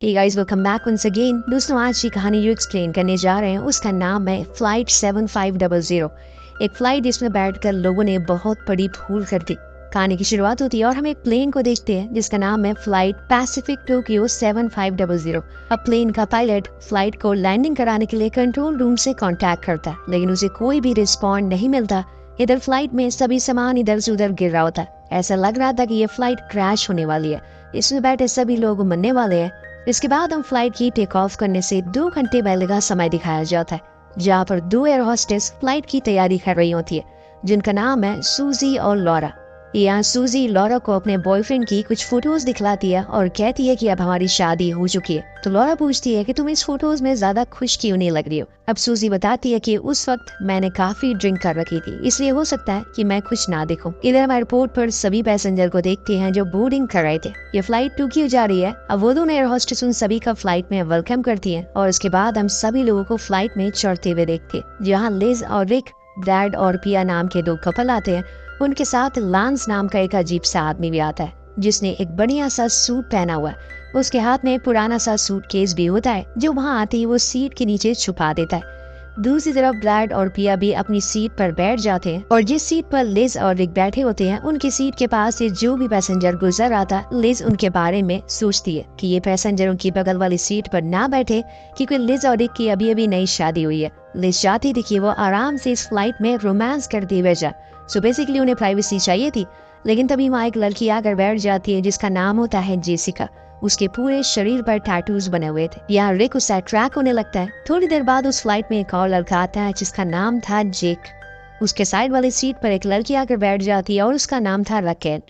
हे guys, welcome back once again. दोस्तों, आज की कहानी जो एक्सप्लेन करने जा रहे हैं उसका नाम है फ्लाइट 7500। एक फ्लाइट जिसमें बैठकर लोगों ने बहुत बड़ी भूल कर दी। कहानी की शुरुआत होती है और हम एक प्लेन को देखते हैं जिसका नाम है फ्लाइट पैसिफिक टोक्यो 7500। अब प्लेन का पायलट फ्लाइट को लैंडिंग कराने के लिए कंट्रोल रूम से कांटेक्ट करता है, लेकिन उसे कोई भी रिस्पॉन्ड नहीं मिलता। इधर फ्लाइट में सभी सामान इधर से उधर गिर रहा होता है। ऐसा लग रहा था कि ये फ्लाइट क्रैश होने वाली है, इसमें बैठे सभी लोग मरने वाले हैं। इसके बाद हम फ्लाइट की टेक ऑफ करने से 2 घंटे पहले का समय दिखाया जाता है, जहाँ पर 2 एयर होस्टेस फ्लाइट की तैयारी कर रही होती है, जिनका नाम है सूजी और लॉरा। यहाँ सूजी लॉरा को अपने बॉयफ्रेंड की कुछ फोटोज दिखलाती है और कहती है कि अब हमारी शादी हो चुकी है। तो लॉरा पूछती है कि तुम इस फोटोज में ज्यादा खुश क्यों नहीं लग रही हो। अब सूजी बताती है कि उस वक्त मैंने काफी ड्रिंक कर रखी थी, इसलिए हो सकता है कि मैं खुश ना दिखूं। इधर हम एयरपोर्ट पर सभी पैसेंजर को देखते हैं जो बोर्डिंग कर रहे थे। ये फ्लाइट टोक्यो जा रही है। अब वो दोनों एयर होस्टेस उन सभी का फ्लाइट में वेलकम करती है और उसके बाद हम सभी लोगों को फ्लाइट में चढ़ते हुए देखते हैं, जहाँ लिज और रिक, ब्रैड और पिया नाम के 2 कपल आते हैं। उनके साथ लांस नाम का एक अजीब सा आदमी भी आता है, जिसने एक बढ़िया सा सूट पहना हुआ है। उसके हाथ में पुराना सा सूटकेस भी होता है, जो वहाँ आते ही वो सीट के नीचे छुपा देता है। दूसरी तरफ ब्रैड और पिया भी अपनी सीट पर बैठ जाते हैं और जिस सीट पर लिज और रिक बैठे होते हैं, उनकी सीट के पास से जो भी पैसेंजर गुजर आता है, लिज उनके बारे में सोचती है कि ये पैसेंजर उनकी बगल वाली सीट पर ना बैठे, क्योंकि लिज और रिक की अभी अभी नई शादी हुई है। लिज चाहती थी कि वो आराम से इस फ्लाइट में रोमांस करते हुए जाए। सो बेसिकली उन्हें प्राइवेसी चाहिए थी, लेकिन तभी वहाँ एक लड़की आकर बैठ जाती है जिसका नाम होता है जेसिका। उसके पूरे शरीर पर टैटूज बने हुए थे। यहाँ रिक उससे अट्रैक्ट होने लगता है। थोड़ी देर बाद उस फ्लाइट में एक और लड़का आता है जिसका नाम था जेक। उसके साइड वाली सीट पर एक लड़की आकर बैठ जाती है और उसका नाम था रकेल।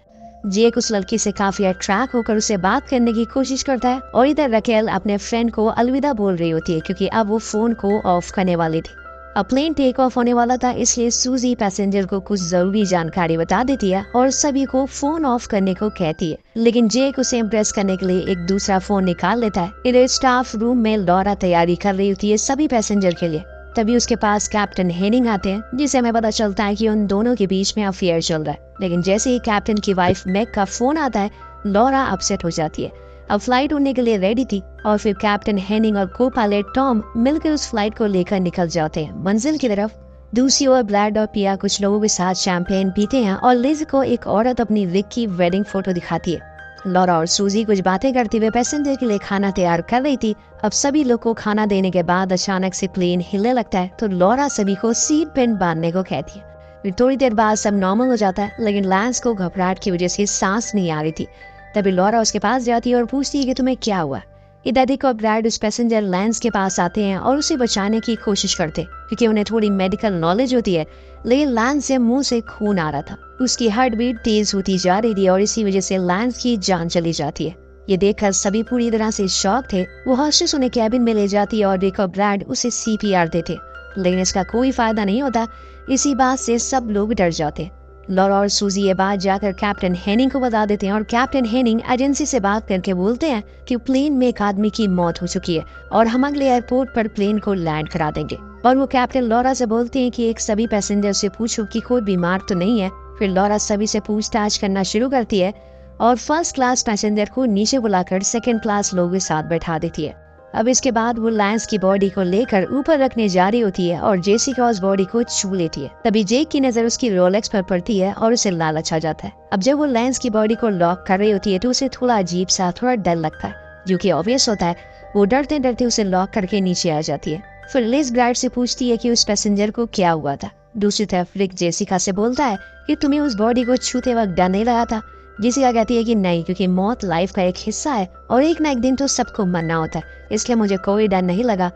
जेक उस लड़की से काफी अट्रैक्ट होकर उससे बात करने की कोशिश करता है और इधर रकेल अपने फ्रेंड को अलविदा बोल रही होती है, क्योंकि अब वो फोन को ऑफ करने वाली थी। अब प्लेन टेक ऑफ होने वाला था, इसलिए सूजी पैसेंजर को कुछ जरूरी जानकारी बता देती है और सभी को फोन ऑफ करने को कहती है, लेकिन जेक उसे इम्प्रेस करने के लिए एक दूसरा फोन निकाल लेता है। इधर स्टाफ रूम में लॉरा तैयारी कर रही होती है सभी पैसेंजर के लिए। तभी उसके पास कैप्टन हेनिंग आते हैं, जिसे हमें पता चलता है कि उन दोनों के बीच में अफेयर चल रहा है। लेकिन जैसे ही कैप्टन की वाइफ मैग का फोन आता है, लॉरा अपसेट हो जाती है। अब फ्लाइट उड़ने के लिए रेडी थी और फिर कैप्टन हेनिंग और को पायलट टॉम मिलकर उस फ्लाइट को लेकर निकल जाते हैं मंजिल की तरफ। दूसरी ओर ब्रैड और पिया कुछ लोगों के साथ शैंपेन पीते हैं और लिज को एक औरत अपनी रिक की वेडिंग फोटो दिखाती है। लॉरा और सूजी कुछ बातें करते हुए पैसेंजर के लिए खाना तैयार कर रही थी। अब सभी लोग को खाना देने के बाद अचानक से प्लेन हिलने लगता है, तो लॉरा सभी को सीट बेल्ट बांधने को कहती है। फिर थोड़ी देर बाद सब नॉर्मल हो जाता है, लेकिन लैंस को घबराहट की वजह से सांस नहीं आ रही थी। तभी लॉरा उसके पास जाती है और पूछती है कि तुम्हें क्या हुआ। इधर रिक और ब्रैड उस पैसेंजर लैंस के पास आते हैं और उसे बचाने की कोशिश करते, क्योंकि उन्हें थोड़ी मेडिकल नॉलेज होती है। लेकिन लैंस से मुंह से खून आ रहा था, उसकी हार्ट बीट तेज होती जा रही थी और इसी वजह से लैंस की जान चली जाती है। ये देखकर सभी पूरी तरह से शॉक थे। वो हॉस्टेस उन्हें कैबिन में ले जाती है और रिक और ब्रैड उसे CPR देते, लेकिन इसका कोई फायदा नहीं होता। इसी बात से सब लोग डर जाते। लॉरा और सूजी ये बात जाकर कैप्टन हेनिंग को बता देते हैं और कैप्टन हेनिंग एजेंसी से बात करके बोलते हैं कि प्लेन में एक आदमी की मौत हो चुकी है और हम अगले एयरपोर्ट पर प्लेन को लैंड करा देंगे। और वो कैप्टन लॉरा से बोलते हैं कि एक सभी पैसेंजर से पूछो कि कोई बीमार तो नहीं है। फिर लॉरा सभी से पूछताछ करना शुरू करती है और फर्स्ट क्लास पैसेंजर को नीचे बुलाकर सेकेंड क्लास लोगों के साथ बैठा देती है। अब इसके बाद वो लैंस की बॉडी को लेकर ऊपर रखने जा रही होती है और जेसिका उस बॉडी को छू लेती है। तभी जेक की नजर उसकी रोलेक्स पर पड़ती है और उसे लालच आ जाता है। अब जब वो लैंस की बॉडी को लॉक कर रही होती है, तो उसे थोड़ा अजीब सा, थोड़ा डर लगता है, जो कि ऑब्वियस होता है। वो डरते डरते उसे लॉक करके नीचे आ जाती है। फिर लिज ब्रैड से पूछती है कि उस पैसेंजर को क्या हुआ था। दूसरी तरफ रिक जेसिका से बोलता है कि तुम्हें उस बॉडी को छूते वक्त डर नहीं लगा था। जेसिका कहती है कि नहीं, क्योंकि मौत लाइफ का एक हिस्सा है और एक ना एक दिन तो सबको मरना होता है, इसलिए मुझे कोई डर नहीं लगा।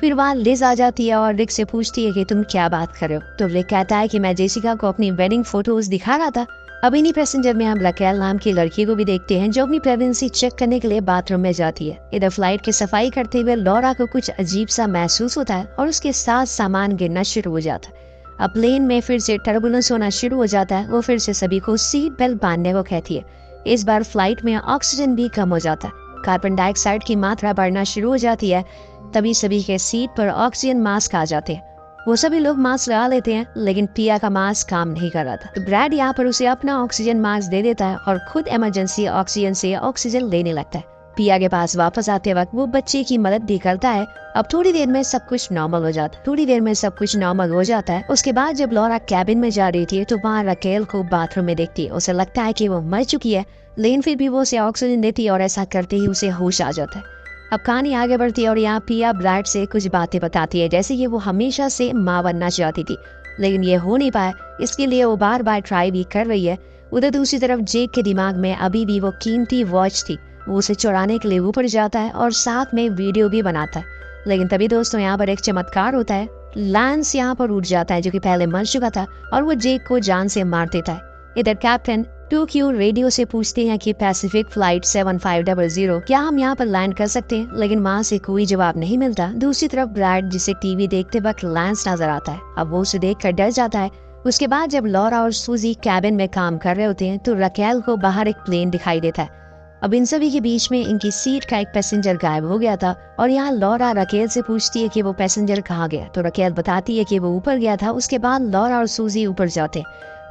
फिर वहाँ लिज आ जाती है और रिक से पूछती है कि तुम क्या बात कर रहे हो। तो रिक कहता है कि मैं जेसिका को अपनी वेडिंग फोटोज दिखा रहा था। अब इन्हीं पैसेंजर में हम रकेल नाम की लड़की को भी देखते हैं, जो अपनी प्रेगनेंसी चेक करने के लिए बाथरूम में जाती है। इधर फ्लाइट की सफाई करते हुए लॉरा को कुछ अजीब सा महसूस होता है और उसके साथ सामान गिरना शुरू हो जाता है। अब प्लेन में फिर से टर्बुलेंस होना शुरू हो जाता है। वो फिर से सभी को सीट बेल्ट बांधने को कहती है। इस बार फ्लाइट में ऑक्सीजन भी कम हो जाता है। कार्बन डाइऑक्साइड की मात्रा बढ़ना शुरू हो जाती है। तभी सभी के सीट पर ऑक्सीजन मास्क आ जाते हैं। वो सभी लोग मास्क लगा लेते हैं, लेकिन पिया का मास्क काम नहीं कर रहा था। तो ब्रैड यहाँ पर उसे अपना ऑक्सीजन मास्क दे देता है और खुद इमरजेंसी ऑक्सीजन से ऑक्सीजन लेने लगता है। पिया के पास वापस आते वक्त वो बच्चे की मदद भी करता है। अब थोड़ी देर में सब कुछ नॉर्मल हो जाता है। उसके बाद जब लॉरा कैबिन में जा रही थी तो वहाँ रकेल को बाथरूम में देखती है। उसे लगता है कि वो मर चुकी है, लेकिन फिर भी वो उसे ऑक्सीजन देती है और ऐसा करते ही उसे होश आ जाता है। अब कहानी आगे बढ़ती है और यहाँ पिया ब्रैड से कुछ बातें बताती है, जैसे कि वो हमेशा से माँ बनना चाहती थी, लेकिन ये हो नहीं पाया। इसके लिए वो बार बार ट्राई भी कर रही है। उधर दूसरी तरफ जेक के दिमाग में अभी भी वो कीमती वॉच थी। वो उसे चुराने के लिए ऊपर जाता है और साथ में वीडियो भी बनाता है। लेकिन तभी दोस्तों यहाँ पर एक चमत्कार होता है। लैंस यहाँ पर उठ जाता है, जो कि पहले मर चुका था, और वो जेक को जान से मार देता है। इधर कैप्टन 2Q रेडियो से पूछते हैं कि पैसिफिक फ्लाइट 7500 क्या हम यहाँ पर लैंड कर सकते हैं, लेकिन वहाँ से कोई जवाब नहीं मिलता। दूसरी तरफ ब्रैड, जिसे टीवी देखते वक्त लैंस नजर आता है, अब वो उसे देखकर डर जाता है। उसके बाद जब लॉरा और सूजी कैबिन में काम कर रहे होते हैं तो रकेल को बाहर एक प्लेन दिखाई देता है। अब इन सभी के बीच में इनकी सीट का एक पैसेंजर गायब हो गया था और यहाँ लॉरा रकेल से पूछती है कि वो पैसेंजर कहाँ गया, तो रकेल बताती है कि वो ऊपर गया था। उसके बाद लॉरा और सूजी ऊपर जाते,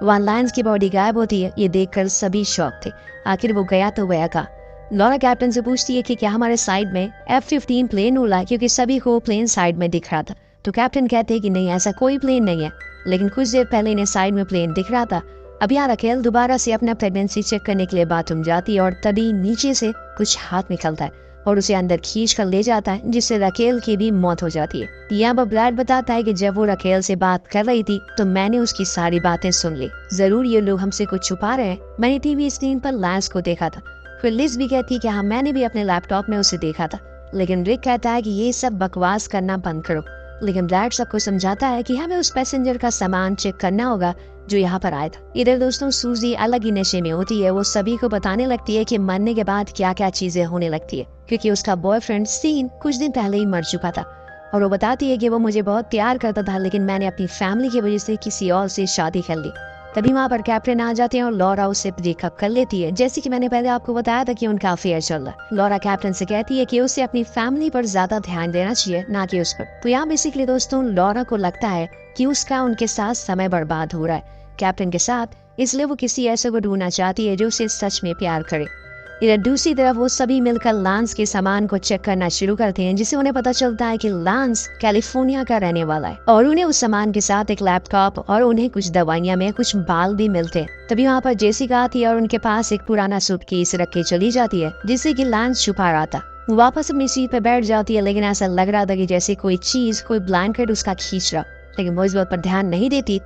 वहाँ लैंस की बॉडी गायब होती है। ये देखकर सभी शॉक थे, आखिर वो गया तो गया कहाँ। लॉरा कैप्टन से पूछती है कि क्या हमारे साइड में F-15 प्लेन उड़ा, क्योंकि सभी को प्लेन साइड में दिख रहा था। तो कैप्टन कहते हैं कि नहीं, ऐसा कोई प्लेन नहीं है, लेकिन कुछ देर पहले इन्हें साइड में प्लेन दिख रहा था। अब यहाँ रकेल दोबारा से अपना प्रेगनेंसी चेक करने के लिए बाथरूम जाती है और तभी नीचे से कुछ हाथ निकलता है और उसे अंदर खींच कर ले जाता है, जिससे रकेल की भी मौत हो जाती है। यहाँ पर ब्रैड बताता है कि जब वो रकेल से बात कर रही थी तो मैंने उसकी सारी बातें सुन ली। जरूर ये लोग हमसे कुछ छुपा रहे हैं। मैंने टीवी स्क्रीन पर लैंस को देखा था। फिर लिज भी कहती है कि हाँ, मैंने भी अपने लैपटॉप में उसे देखा था। लेकिन रिक कहता है कि ये सब बकवास करना बंद करो। लेकिन ब्रैड सबको समझाता है कि हमें उस पैसेंजर का सामान चेक करना होगा जो यहाँ पर आया था। इधर दोस्तों सूजी अलग ही नशे में होती है। वो सभी को बताने लगती है कि मरने के बाद क्या क्या चीजें होने लगती है, क्योंकि उसका बॉयफ्रेंड सीन कुछ दिन पहले ही मर चुका था। और वो बताती है कि वो मुझे बहुत प्यार करता था, लेकिन मैंने अपनी फैमिली की वजह से किसी और से शादी कर ली। तभी वहाँ पर कैप्टन आ जाते हैं और लॉरा उससे ब्रेकअप कर लेती है, जैसे कि मैंने पहले आपको बताया था कि उनका अफेयर चल रहा है। लॉरा कैप्टन से कहती है कि उसे अपनी फैमिली पर ज्यादा ध्यान देना चाहिए, ना कि उस पर। तो यहाँ बेसिकली दोस्तों लॉरा को लगता है कि उसका उनके साथ समय बर्बाद हो रहा है कैप्टन के साथ, इसलिए वो किसी ऐसे को ढूंढना चाहती है जो उसे सच में प्यार करे। इधर दूसरी तरफ वो सभी मिलकर लांस के सामान को चेक करना शुरू करते हैं, जिससे उन्हें पता चलता है कि लांस कैलिफोर्निया का रहने वाला है और उन्हें उस सामान के साथ एक लैपटॉप और उन्हें कुछ दवाइयां में कुछ बाल भी मिलते हैं। तभी वहाँ पर जेसिका आती है और उनके पास एक पुराना सूटकेस रख के चली जाती है, जिससे कि लांस छुपा रहा था। वो वापस अपनी सीट पर बैठ जाती है, लेकिन ऐसा लग रहा था कि जैसे कोई चीज, कोई ब्लैंकेट उसका खींच रहा, लेकिन वो इस बात पर ध्यान नहीं देती।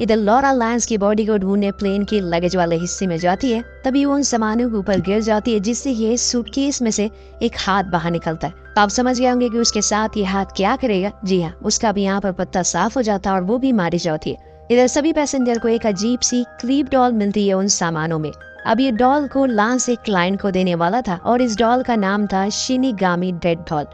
इधर लॉरा लैंस की बॉडी को ढूंढने प्लेन के लगेज वाले हिस्से में जाती है। तभी वो उन सामानों के ऊपर गिर जाती है, जिससे ये सूटकेस में से एक हाथ बाहर निकलता है। तो आप समझ गए होंगे कि उसके साथ ये हाथ क्या करेगा। जी हाँ, उसका भी यहाँ पर पत्ता साफ हो जाता है और वो भी मारी जाती है। इधर सभी पैसेंजर को एक अजीब सी क्रीप डॉल मिलती है उन सामानों में। अब ये डॉल को लांस एक क्लाइंट को देने वाला था और इस डॉल का नाम था शिनिगामी डेड डॉल।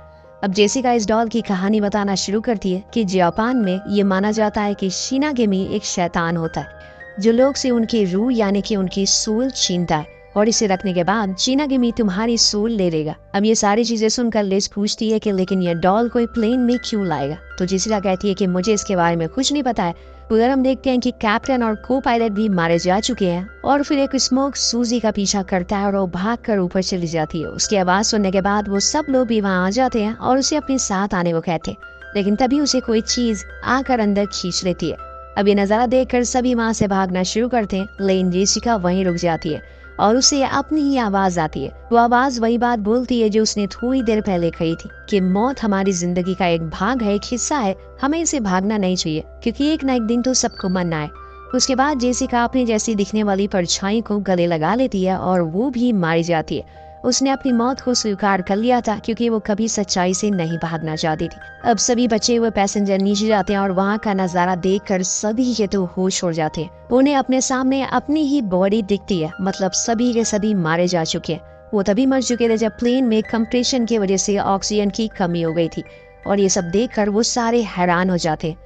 अब जेसिका इस डॉल की कहानी बताना शुरू करती है कि जापान में ये माना जाता है कि शिनागेमी एक शैतान होता है जो लोग से उनकी रूह यानी कि उनकी सोल छीनता है, और इसे रखने के बाद शिनागेमी तुम्हारी सोल ले लेगा। अब ये सारी चीजें सुनकर लिज पूछती है कि लेकिन ये डॉल कोई प्लेन में क्यों लाएगा, तो जेसिका कहती है कि मुझे इसके बारे में कुछ नहीं पता है। उधर हम देखते हैं कि कैप्टन और को पायलट भी मारे जा चुके हैं और फिर एक स्मोक सूजी का पीछा करता है और वो भागकर ऊपर चली जाती है। उसकी आवाज सुनने के बाद वो सब लोग भी वहाँ आ जाते हैं और उसे अपने साथ आने को कहते हैं, लेकिन तभी उसे कोई चीज आकर अंदर खींच लेती है। अब ये नजारा देखकर सभी वहाँ से भागना शुरू करते हैं, लेकिन जेसिका वहीं रुक जाती है और उसे अपनी ही आवाज आती है। वो आवाज वही बात बोलती है जो उसने थोड़ी देर पहले कही थी कि मौत हमारी जिंदगी का एक भाग है, एक हिस्सा है, हमें इसे भागना नहीं चाहिए, क्योंकि एक ना एक दिन तो सबको मरना है। उसके बाद जेसिका अपनी जैसी दिखने वाली परछाई को गले लगा लेती है और वो भी मारी जाती है। उसने अपनी मौत को स्वीकार कर लिया था, क्योंकि वो कभी सच्चाई से नहीं भागना चाहती थी। अब सभी बचे हुए पैसेंजर नीचे जाते हैं और वहाँ का नजारा देखकर सभी के तो होश उड़ जाते हैं। उन्हें अपने सामने अपनी ही बॉडी दिखती है, मतलब सभी के सभी मारे जा चुके हैं। वो तभी मर चुके थे जब प्लेन में कंप्रेशन की वजह से ऑक्सीजन की कमी हो गई थी, और ये सब देखकर वो सारे हैरान हो जाते हैं।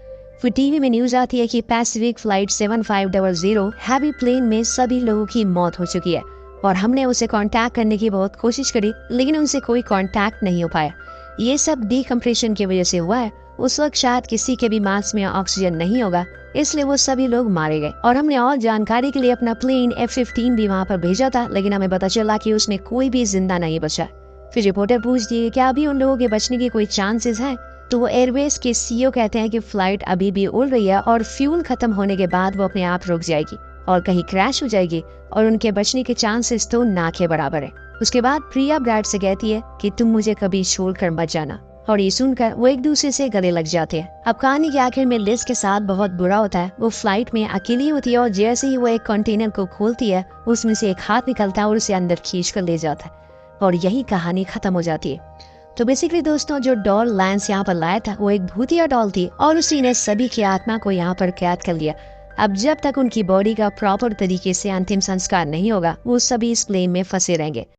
फिर टीवी में न्यूज आती है कि पैसिफिक फ्लाइट 7500 हैवी प्लेन में सभी लोगों की मौत हो चुकी है और हमने उसे कांटेक्ट करने की बहुत कोशिश करी, लेकिन उनसे कोई कांटेक्ट नहीं हो पाया। ये सब डिकम्प्रेशन की वजह से हुआ है। उस वक्त शायद किसी के भी मास्क में ऑक्सीजन नहीं होगा, इसलिए वो सभी लोग मारे गए। और हमने और जानकारी के लिए अपना प्लेन F-15 भी वहाँ पर भेजा था, लेकिन हमें पता चला कि उसमें कोई भी जिंदा नहीं बचा। फिर रिपोर्टर पूछती है क्या अभी उन लोगों के बचने की कोई चांसेस है, तो वो एयरवेज के सीईओ कहते हैं कि फ्लाइट अभी भी उड़ रही है और फ्यूल खत्म होने के बाद वो अपने आप रुक जाएगी और कहीं क्रैश हो जाएगी और उनके बचने के चांसेस तो ना के बराबर है। उसके बाद प्रिया ब्रैड से कहती है कि तुम मुझे कभी छोड़कर मत जाना, और ये सुनकर वो एक दूसरे से गले लग जाते हैं। अब कहानी के आखिर में लिज के साथ बहुत बुरा होता है। वो फ्लाइट में अकेली होती है और जैसे ही वो एक कंटेनर को खोलती है उसमें से एक हाथ निकलता है और उसे अंदर खींच कर ले जाता है और यही कहानी खत्म हो जाती है। तो बेसिकली दोस्तों, जो डॉल लैंस यहाँ पर लाया था वो एक भूतिया डॉल थी और उसी ने सभी की आत्मा को यहाँ पर कैद कर लिया। अब जब तक उनकी बॉडी का प्रॉपर तरीके से अंतिम संस्कार नहीं होगा वो सभी इस प्लेन में फंसे रहेंगे।